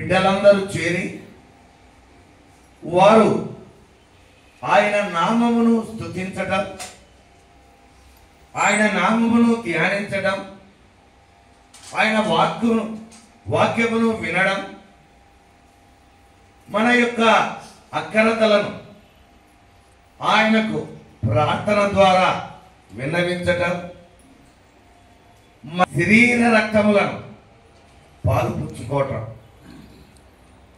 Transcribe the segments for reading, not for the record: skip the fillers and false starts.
బిడ్డలందరూ చేరి వారు ఆయన నామమును స్తుతించడం, ఆయన నామమును ధ్యానించడం, ఆయన వాక్యమును వినడం, మన యొక్క అక్కరతలను ఆయనకు ప్రార్థన ద్వారా విన్నవించటం, శరీర రక్తములను పాలుపుచ్చుకోవటం,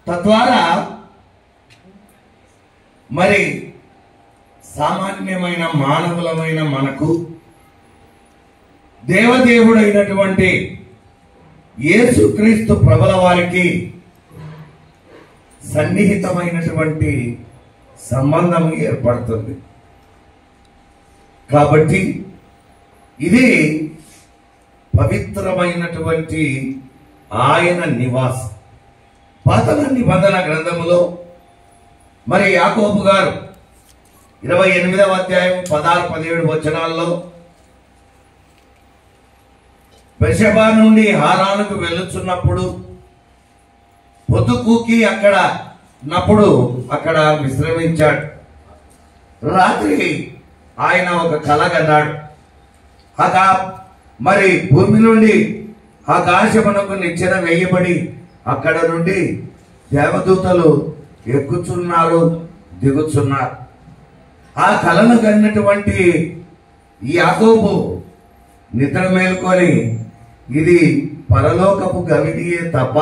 తద్వారా మరి సామాన్యమైన మానవులమైన మనకు దేవదేవుడైనటువంటి యేసుక్రీస్తు ప్రభుల వారికి సన్నిహితమైనటువంటి సంబంధం ఏర్పడుతుంది. కాబట్టి ఇది పవిత్రమైనటువంటి ఆయన నివాసం. పాత నిబంధన గ్రంథములో మరి యాకోబు గారు 28వ అధ్యాయం 16-17 వచనాల్లో బెర్షెబా నుండి హారానుకు వెళ్ళుచున్నప్పుడు పొద్దుకూకి అక్కడ విశ్రమించాడు. రాత్రి ఆయన ఒక కల కన్నాడు. మరి భూమి నుండి ఆకాశమునకు నిచ్చెన వేయబడి అక్కడ నుండి దేవదూతలు ఎక్కుచున్నారు, దిగుచున్నారు. ఆ కలను కన్నటువంటి యాకోబు నిద్ర మేల్కొని ఇది పరలోకపు గవిడియే తప్ప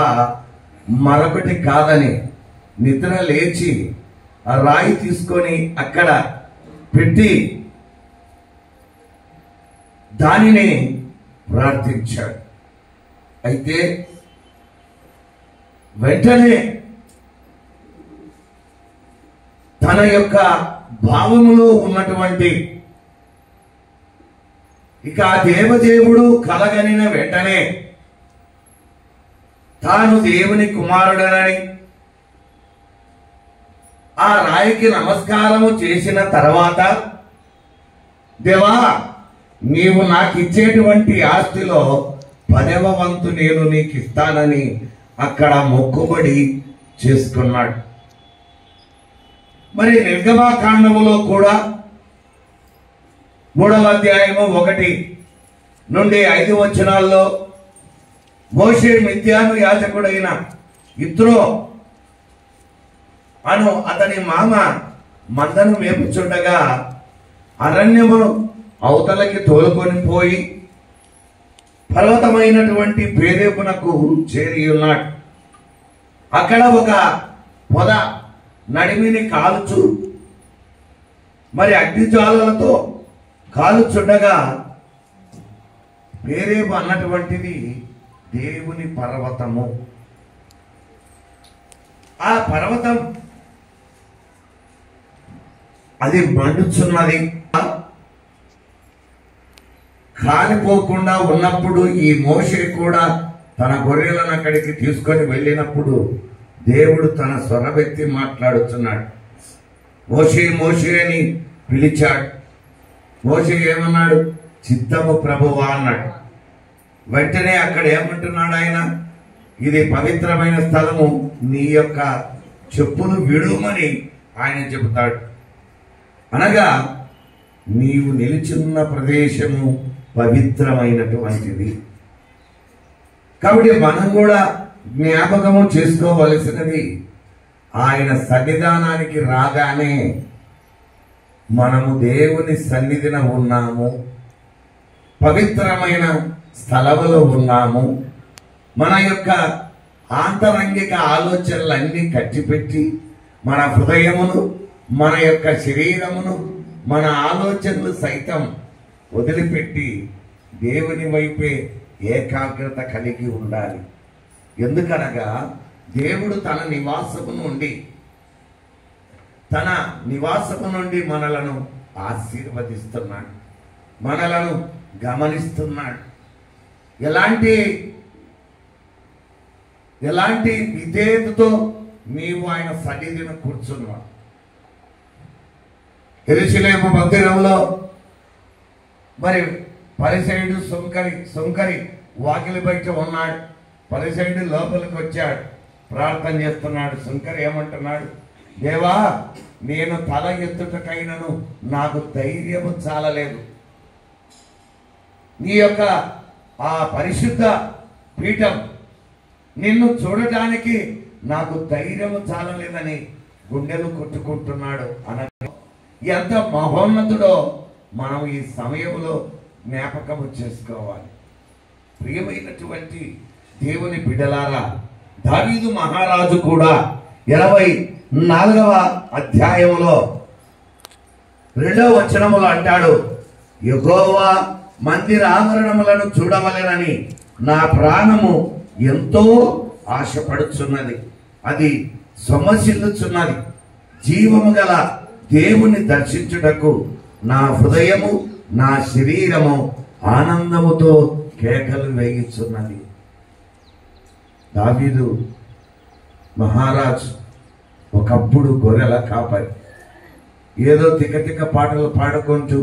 మరొకటి కాదని నిద్ర లేచి ఆ రాయి తీసుకొని అక్కడ పెట్టి దానిని ప్రార్థించాడు. అయితే వెంటనే తన యొక్క భావములో ఉన్నటువంటి ఇక ఆ దేవదేవుడు కలగనిన వెంటనే తాను దేవుని కుమారుడనని ఆ రాయికి నమస్కారము చేసిన తర్వాత, దేవా నీవు నాకు ఇచ్చేటువంటి ఆస్తిలో 10వ వంతు నేను నీకు ఇస్తానని అక్కడ మొక్కుబడి చేసుకున్నాడు. మరి నిర్గమాకాండములో కూడా 3వ అధ్యాయము 1 నుండి 5 వచనాల్లో మోషే మిద్యాను యాజకుడైన యిత్రో అను అతని మామ మందను మేపుచుండగా అరణ్యమును అవతలకి తోలుకొని పోయి పర్వతమైనటువంటి పేరేపునకు చేరి ఉన్నాడు. అక్కడ ఒక పొద నడిమిని కాల్చు మరి అగ్నిజ్వాలలతో కాలుచుండగా పేరేపు అన్నటువంటిది దేవుని పర్వతము. ఆ పర్వతం అది మండుచున్నది. కాలిపోకుండా ఉన్నప్పుడు ఈ మోషే కూడా తన గొర్రెలను అక్కడికి తీసుకొని వెళ్ళినప్పుడు దేవుడు తన స్వరమెత్తి మాట్లాడుతున్నాడు. మోషే మోషే అని పిలిచాడు. మోషే ఏమన్నాడు? చిత్తము ప్రభువా అన్నాడు. వెంటనే అక్కడ ఏమంటున్నాడు ఆయన? ఇది పవిత్రమైన స్థలము, నీ యొక్క చెప్పులు విడుమని ఆయన చెబుతాడు. అనగా నీవు నిలిచున్న ప్రదేశము పవిత్రమైనటువంటిది. కాబట్టి మనం కూడా జ్ఞాపకము చేసుకోవలసినది, ఆయన సన్నిధానానికి రాగానే మనము దేవుని సన్నిధిన ఉన్నాము, పవిత్రమైన స్థలములో ఉన్నాము. మన యొక్క ఆంతరంగిక ఆలోచనలన్నీ కట్టిపెట్టి మన హృదయమును, మన యొక్క శరీరమును, మన ఆలోచనలు సైతం వదిలిపెట్టి దేవుని వైపే ఏకాగ్రత కలిగి ఉండాలి. ఎందుకనగా దేవుడు తన నివాసము నుండి మనలను ఆశీర్వదిస్తున్నాడు, మనలను గమనిస్తున్నాడు. ఎలాంటి విధేయతతో నీవు ఆయన సన్నిధిని కూర్చున్నావు. యెరూషలేము మందిరంలో మరి పరిసయుడు సుంకరి వాకిలి బయట ఉన్నాడు. పరిసయుడు లోపలికి వచ్చాడు. ప్రార్థన చేస్తున్నాడు. శంకర్ ఏమంటున్నాడు? దేవా, నేను తల ఎత్తుటకైనను నాకు ధైర్యము చాలలేదు. నీ యొక్క ఆ పరిశుద్ధ పీఠం నిన్ను చూడటానికి నాకు ధైర్యము చాలలేదని గుండెలు కొట్టుకుంటున్నాడు. అనగా ఎంత మహోన్నతుడో మనం ఈ సమయంలో జ్ఞాపకము చేసుకోవాలి. ప్రియమైనటువంటి దేవుని బిడ్డలారా, దావీదు మహారాజు కూడా 24వ అధ్యాయంలో 2వ వచనములో అంటాడు, యెహోవా మందిర ఆవరణములను చూడవలెనని నా ప్రాణము ఎంతో ఆశపడుచున్నది, అది సొమ్మసిల్లుచున్నది. జీవము గల దేవుని దర్శించుటకు నా హృదయము నా శరీరము ఆనందముతో కేకలు వేయుచున్నది. దావీదు మహారాజు ఒకప్పుడు గొర్రెల కాపరి. ఏదో తిక్క పాటలు పాడుకుంటూ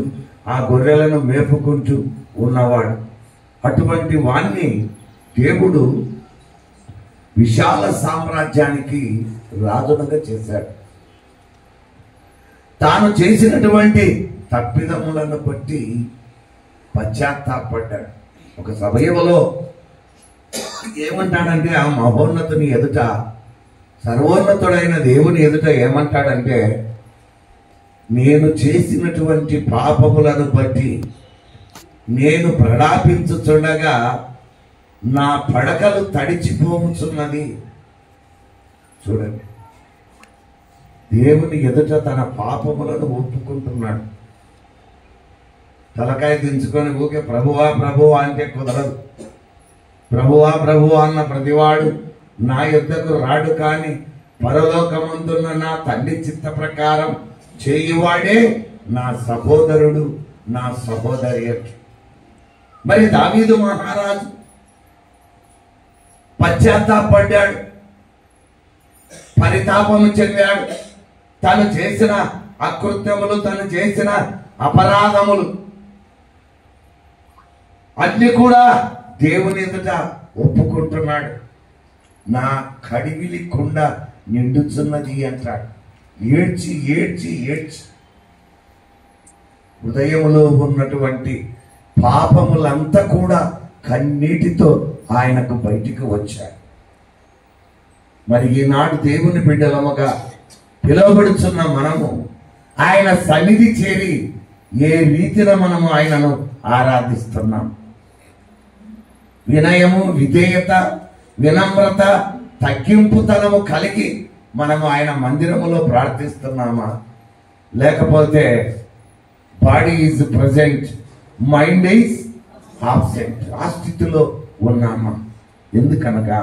ఆ గొర్రెలను మేపుకుంటూ ఉన్నవాడు. అటువంటి వాణ్ణి దేవుడు విశాల సామ్రాజ్యానికి రాజునుగా చేశాడు. తాను చేసినటువంటి తప్పిదములను బట్టి పశ్చాత్తాపడ్డాడు. ఒక సమయంలో ఏమంటాడంటే, ఆ మహోన్నతుని ఎదుట, సర్వోన్నతుడైన దేవుని ఎదుట ఏమంటాడంటే, నేను చేసినటువంటి పాపములను బట్టి నేను ప్రలాపించుచుండగా నా పడకలు తడిచిపోముచున్నది. చూడండి, దేవుని ఎదుట తన పాపములను ఒప్పుకుంటున్నాడు. తలకాయ దించుకొని ఊకే ప్రభువా ప్రభువా అంటే కుదరదు. ప్రభువా ప్రభువా అన్న ప్రతివాడు నా యొద్దకు రాడు, కానీ పరలోకమందున్న నా తండ్రి చిత్త ప్రకారం చేయువాడే నా సహోదరుడు, నా సహోదరి. మరి దావీదు మహారాజు పశ్చాత్తాపడ్డాడు, పరితాపము చెందాడు. తను చేసిన అకృత్యములు, తను చేసిన అపరాధములు అన్ని కూడా దేవుని ఎదుట ఒప్పుకుంటున్నాడు. నా కడివిలి కుండ నిండుచున్నది అంటాడు. ఏడ్చి ఏడ్చి ఏడ్చి హృదయములో ఉన్నటువంటి పాపములంతా కూడా కన్నీటితో ఆయనకు బయటికి వచ్చాడు. మరి ఈనాడు దేవుని బిడ్డలముగా పిలువబడుచున్న మనము ఆయన సన్నిధి చేరి ఏ రీతిలో మనము ఆయనను ఆరాధిస్తున్నాం? వినయము, విధేయత, వినమ్రత, తగ్గింపుతనము కలిగి మనము ఆయన మందిరములో ప్రార్థిస్తున్నామా? లేకపోతే body is present, mind is absent, ఆ స్థితిలో ఉన్నామా? ఎందుకనగా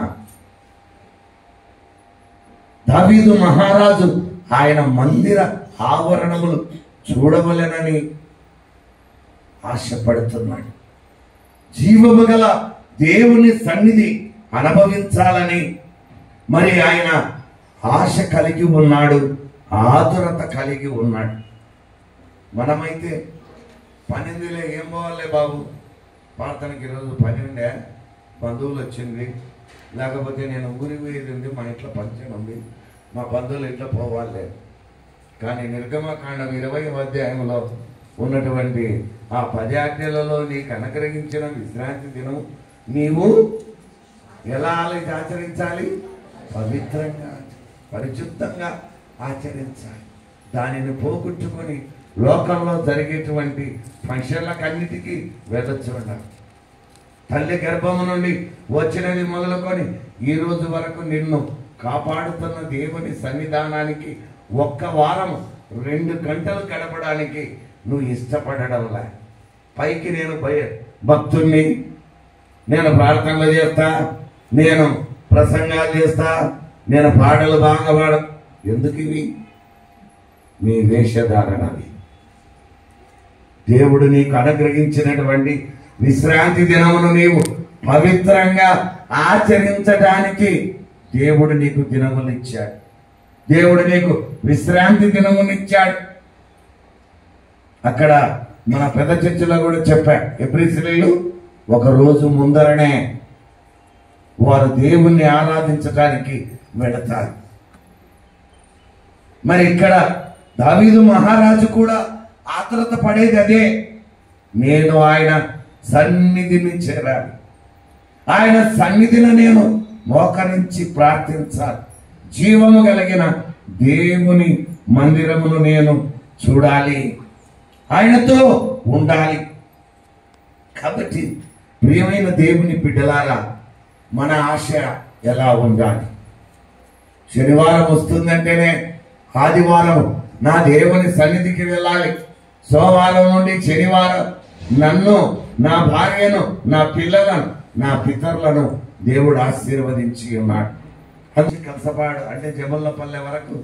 దావీదు మహారాజు ఆయన మందిర ఆవరణములు చూడవలెనని ఆశపడుతున్నాడు. జీవము గల దేవుని సన్నిధి అనుభవించాలని మరి ఆయన ఆశ కలిగి ఉన్నాడు, ఆతురత కలిగి ఉన్నాడు. మనమైతే పనిందిలే, ఏం పోవాలే బాబు, ప్రార్థనకి ఈరోజు పని ఉండే, బంధువులు వచ్చింది, లేకపోతే నేను ఊరికి పోయేది ఉంది, మా ఇంట్లో ఫంక్షన్ ఉంది, మా బంధువులు ఇంట్లో పోవాలి. కానీ నిర్గమకాండం 20వ అధ్యాయంలో ఉన్నటువంటి ఆ 10 ఆజ్ఞలలో నీకు అనుగ్రహించిన విశ్రాంతి దినం నీవు ఎలా ఆచరించాలి? పవిత్రంగా, పరిశుద్ధంగా ఆచరించాలి. దానిని పోగొట్టుకొని లోకంలో జరిగేటువంటి ఫంక్షన్లకన్నిటికీ వెళ్ళొచ్చుండాలి. తల్లి గర్భము నుండి వచ్చినది మొదలుకొని ఈ రోజు వరకు నిన్ను కాపాడుతున్న దేవుని సన్నిధానానికి ఒక్క వారం 2 గంటలు గడపడానికి నువ్వు ఇష్టపడడంలా. పైకి నేను భక్తుణ్ణి, నేను ప్రార్థనలు చేస్తా, నేను ప్రసంగాలు చేస్తా, నేను పాటలు బాగా పాడ, ఎందుకు ఇవి? నీ వేషధారణవి. దేవుడు నీకు అనుగ్రహించినటువంటి విశ్రాంతి దినమును నీవు పవిత్రంగా ఆచరించడానికి దేవుడు నీకు దినములు ఇచ్చాడు. దేవుడు నీకు విశ్రాంతి దినమునిచ్చాడు. అక్కడ మన పెద్ద చర్చిలో కూడా చెప్పాడు, ఎబ్రీసీయులు ఒక రోజు ముందరనే వారు దేవుణ్ణి ఆరాధించడానికి వెళతారు. మరి ఇక్కడ దావీదు మహారాజు కూడా ఆత్రత పడేది అదే. నేను ఆయన సన్నిధిని చేరాలి, ఆయన సన్నిధిని నేను మోకరించి ప్రార్థించాలి, జీవము కలిగిన దేవుని మందిరమును నేను చూడాలి, ఆయనతో ఉండాలి. కాబట్టి ప్రియమైన దేవుని బిడ్డలారా, మన ఆశ ఎలా ఉండాలి? శనివారం వస్తుందంటేనే ఆదివారం నా దేవుని సన్నిధికి వెళ్ళాలి, సోమవారం నుండి శనివారం నన్ను, నా భార్యను, నా పిల్లలను, నా పితరులను దేవుడు ఆశీర్వదించి ఉన్నాడు. అది కలసపాడు అంటే జమల్లపల్లె వరకు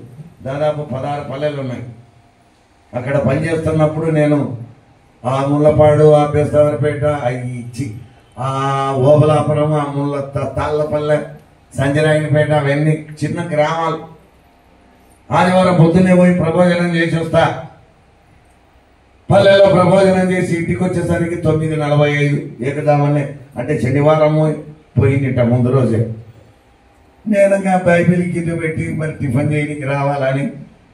దాదాపు 16 పల్లెలు ఉన్నాయి. అక్కడ పనిచేస్తున్నప్పుడు నేను ఆ ముళ్ళపాడు, ఆ బెస్తవరపేట, అవి ఇచ్చి ఆ ఓబలాపురం, ఆ ముళ్ళ తాళ్ళపల్లె, సంజరాయనిపేట, అవన్నీ చిన్న గ్రామాలు. ఆదివారం పొద్దున్నే పోయి ప్రబోజనం చేసి వస్తా. పల్లెలో ప్రబోజనం చేసి ఇంటికి వచ్చేసరికి 9:45 ఏకదామనే, అంటే శనివారం పోయిందిట ముందు రోజే. నేను బైబిల్ గిన్నె పెట్టి మరి టిఫిన్ చేయడానికి రావాలని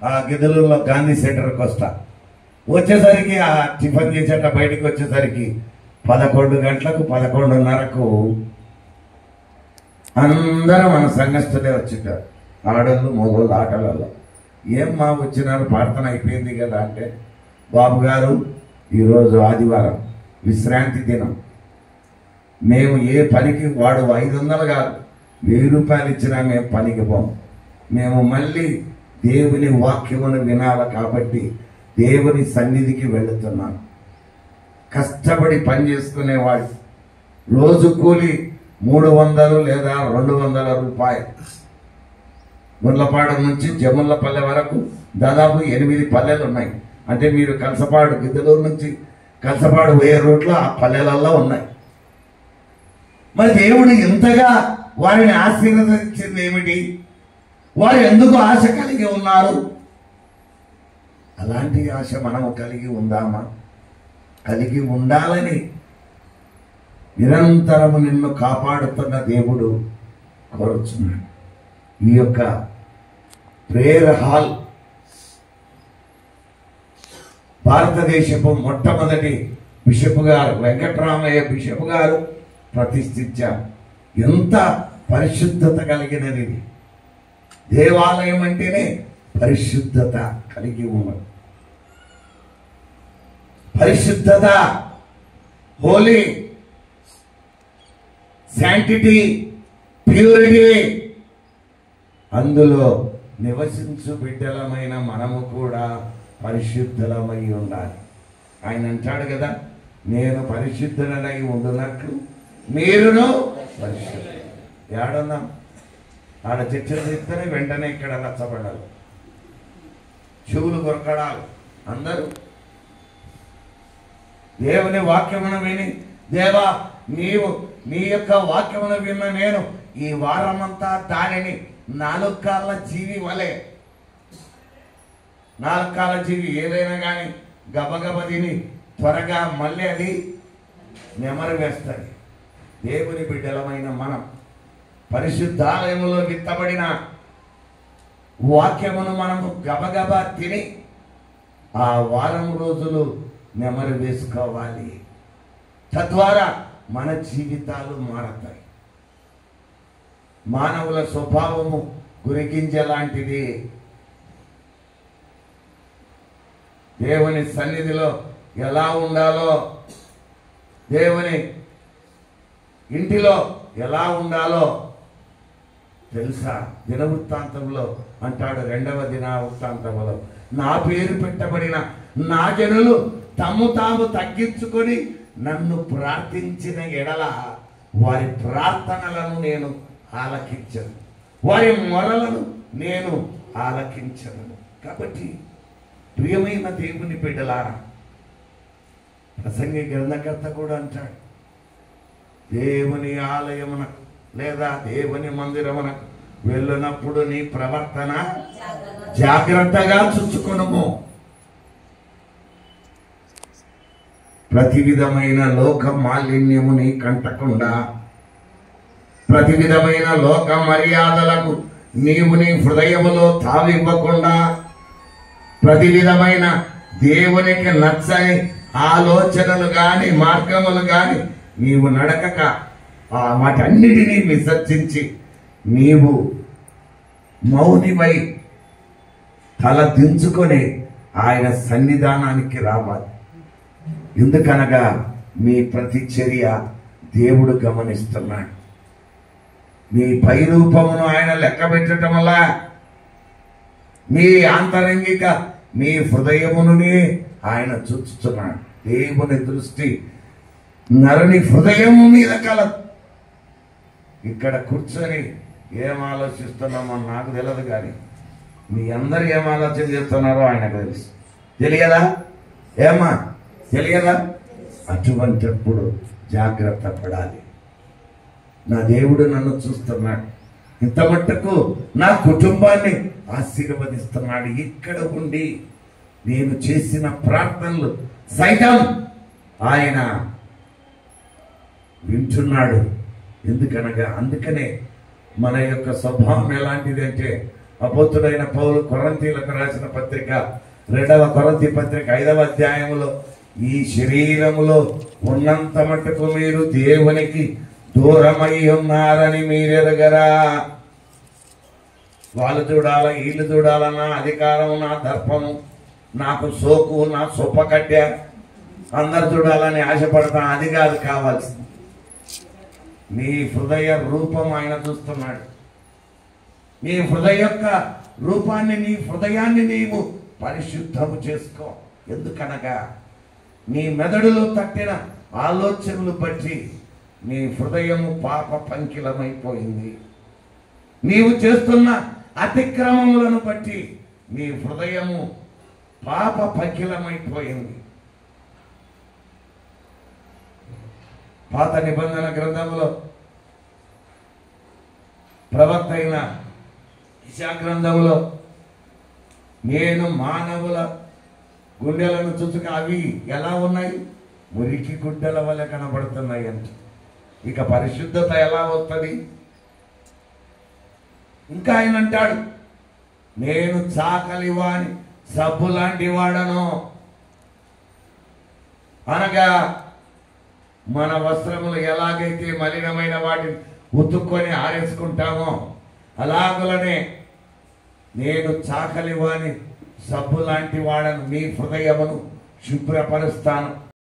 ఆ గిద్దలూరులో గాంధీ సెంటర్కి వస్తా. వచ్చేసరికి ఆ టిఫిన్ చేసేట బయటికి వచ్చేసరికి 11 గంటలకు 11:30కు అందరూ మన సంఘస్థులే వచ్చింటారు, ఆడళ్ళు మగోళ్ళు ఆటలలో. ఏం మా వచ్చినారు, ప్రార్థన అయిపోయింది కదా అంటే, బాబు గారు ఈరోజు ఆదివారం విశ్రాంతి దినం, మేము ఏ పనికి, వాడు 500 కాదు 1000 రూపాయలు ఇచ్చినా మేము పనికి పోము, మేము మళ్ళీ దేవుని వాక్యమును వినాలి కాబట్టి దేవుని సన్నిధికి వెళుతున్నాను. కష్టపడి పని చేసుకునేవాడు రోజు కూలి 300 లేదా 200 రూపాయలు. ముళ్ళపాడు నుంచి జమల్లపల్లె వరకు దాదాపు 8 పల్లెలు ఉన్నాయి. అంటే మీరు కలసపాడు, గిద్దలూరు నుంచి కలసపాడు పోయే రూట్లో ఆ పల్లెలలో ఉన్నాయి. మరి దేవుడు ఎంతగా వారిని ఆశీర్వదించింది ఏమిటి? వారు ఎందుకు ఆశ కలిగి ఉన్నారు? అలాంటి ఆశ మనము కలిగి ఉందామా? కలిగి ఉండాలని నిరంతరము నిన్ను కాపాడుతున్న దేవుడు కోరుచున్నాడు. ఈ యొక్క ప్రేయర్ హాల్ భారతదేశపు మొట్టమొదటి బిషప్ గారు వెంకటరామయ్య బిషప్ గారు ప్రతిష్ఠించారు. ఎంత పరిశుద్ధత కలిగినది ఇది. దేవాలయం అంటేనే పరిశుద్ధత కలిగి ఉన్నది. పరిశుద్ధత, హోలీ, శాంటిటీ, ప్యూరిటీ, అందులో నివసించు బిడ్డలమైన మనము కూడా పరిశుద్ధులమై ఉండాలి. ఆయన అంటాడు కదా, నేను పరిశుద్ధులనై ఉండునట్లు మీరును పరిశుద్ధులు. ఏడున్నాం? ఆడ చర్చలు చెప్తేనే వెంటనే ఇక్కడ రచ్చబడాలి, చెవులు కొరకడాలు. అందరూ దేవుని వాక్యమును విని, దేవా నీవు నీ యొక్క వాక్యమును విన్న నేను ఈ వారమంతా దానిని 4 కాళ్ళ జీవి వలె, 4 కాళ్ళ జీవి ఏదైనా కానీ గబగబ తిని త్వరగా మళ్ళీ అది నెమరు వేస్తుంది. దేవుని బిడ్డలమైన మనం పరిశుద్ధాలయములో విత్తబడిన వాక్యమును మనము గబగబా తిని ఆ వారం రోజులు నెమరు వేసుకోవాలి. తద్వారా మన జీవితాలు మారతాయి. మానవుల స్వభావము గురికించేలాంటిది. దేవుని సన్నిధిలో ఎలా ఉండాలో, దేవుని ఇంటిలో ఎలా ఉండాలో తెలుసా? దినవృత్తాంతంలో అంటాడు, 2వ దినవృత్తాంతంలో, నా పేరు పెట్టబడిన నా జనులు తమ్ము తాము తగ్గించుకొని నన్ను ప్రార్థించిన ఎడల వారి ప్రార్థనలను నేను ఆలకించను, వారి మొరలను నేను ఆలకించను. కాబట్టి ప్రియమైన దేవుని బిడ్డలారా, ప్రసంగి గ్రంథకర్త కూడా అంటాడు, దేవుని ఆలయమునకు లేదా దేవుని మందిరమునకు వెళ్ళినప్పుడు నీ ప్రవర్తన జాగ్రత్తగా చూసుకొనుము. ప్రతి విధమైన లోక మాలిన్యము నీ కంటకుండా, ప్రతి విధమైన లోక మర్యాదలకు నీవు నీ హృదయములో తావివ్వకుండా ప్రతి విధమైన దేవునికి నచ్చని ఆలోచనలు గాని మార్గములు గాని నీవు నడకక వాటన్నిటినీ విసర్జించి నీవు మౌనివై తల దించుకొని ఆయన సన్నిధానానికి రావాలి. ఎందుకనగా మీ ప్రతి చర్య దేవుడు గమనిస్తున్నాడు. మీ పై రూపమును ఆయన లెక్క పెట్టడం వల్ల మీ ఆంతరంగిక మీ హృదయముని ఆయన చూస్తున్నాడు. దేవుని దృష్టి నరుని హృదయము మీద కలదు. ఇక్కడ కూర్చొని ఏం ఆలోచిస్తున్నామో నాకు తెలియదు, కానీ మీ అందరు ఏం ఆలోచన చేస్తున్నారో ఆయనకు తెలుసు. తెలియదా? ఏమా తెలియదా? అటువంటిప్పుడు జాగ్రత్త పడాలి. నా దేవుడు నన్ను చూస్తున్నాడు, ఇంత మట్టుకు నా కుటుంబాన్ని ఆశీర్వదిస్తున్నాడు. ఇక్కడ ఉండి నేను చేసిన ప్రార్థనలు సైతం ఆయన వింటున్నాడు. ఎందుకనగా అందుకనే మన యొక్క స్వభావం ఎలాంటిది అంటే, అపోస్తుడైన పౌలు కొరింథీయులకు రాసిన పత్రిక 2వ కొరింథీ పత్రిక 5వ అధ్యాయములో ఈ శరీరములో ఉన్నంత మట్టుకు మీరు దేవునికి దూరమై ఉన్నారని మీరెరగరా. వాళ్ళు చూడాలా, వీళ్ళు చూడాలా, నా అధికారం, నా దర్పము, నాకు సోకు, నా సొప్పకట్టె, అందరు చూడాలని ఆశపడతా. అది కాదు కావాల్సింది. నీ హృదయ రూపం ఆయన చూస్తున్నాడు. నీ హృదయ యొక్క రూపాన్ని, నీ హృదయాన్ని నీవు పరిశుద్ధము చేసుకో. ఎందుకనగా నీ మెదడులో తట్టిన ఆలోచనలు బట్టి నీ హృదయము పాప పంకిలమైపోయింది. నీవు చేస్తున్న అతిక్రమములను బట్టి నీ హృదయము పాప పంకిలమైపోయింది. పాత నిబంధన గ్రంథంలో ప్రవక్త అయిన ఇషయా గ్రంథంలో నేను మానవుల గుండెలను చూసుక అవి ఎలా ఉన్నాయి, మురికి గుడ్డల వల్ల కనబడుతున్నాయి అంట. ఇక పరిశుద్ధత ఎలా వస్తుంది? ఇంకా ఆయన అంటాడు, నేను చాకలివాని సబ్బు లాంటి వాడను. అనగా మన వస్త్రములు ఎలాగైతే మలినమైన వాటిని ఉతుక్కొని ఆరేసుకుంటామో అలాగలనే నేను చాకలివాని సబ్బు లాంటి వాడను. మీ హృదయమును శుభ్రపరుస్తాను.